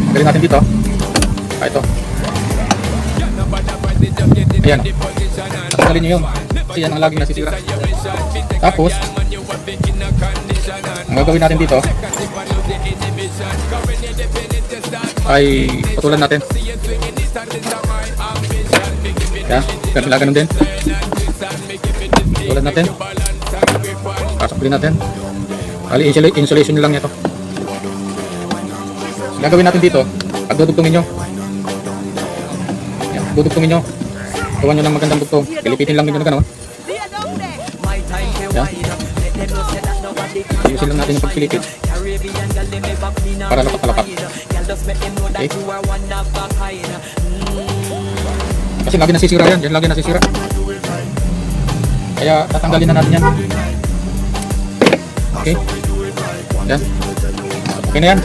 Tanggalin natin dito. Ito. Ayan. Tanggalin nyo yun. Kasi yan ang laging nasisira. Tapos, ang gagawin natin dito ay putulan natin. Yan. Ganun din. Putulan natin. Pasok din natin. Bali, insulation nyo lang ito. Gagawin natin dito, pag dudugtungin nyo. Yan, dudugtungin nyo. Tuwan nyo ng magandang dugtong. Pilipitin lang nyo na gano'n. Yan. Ayusin lang natin yung pagpilipit. Para lapat-lapat. Okay. Kasi lagi nasisira yan. Yan lagi nasisira. Kaya tatanggalin na natin yan. Okay. Yan. Okay na yan.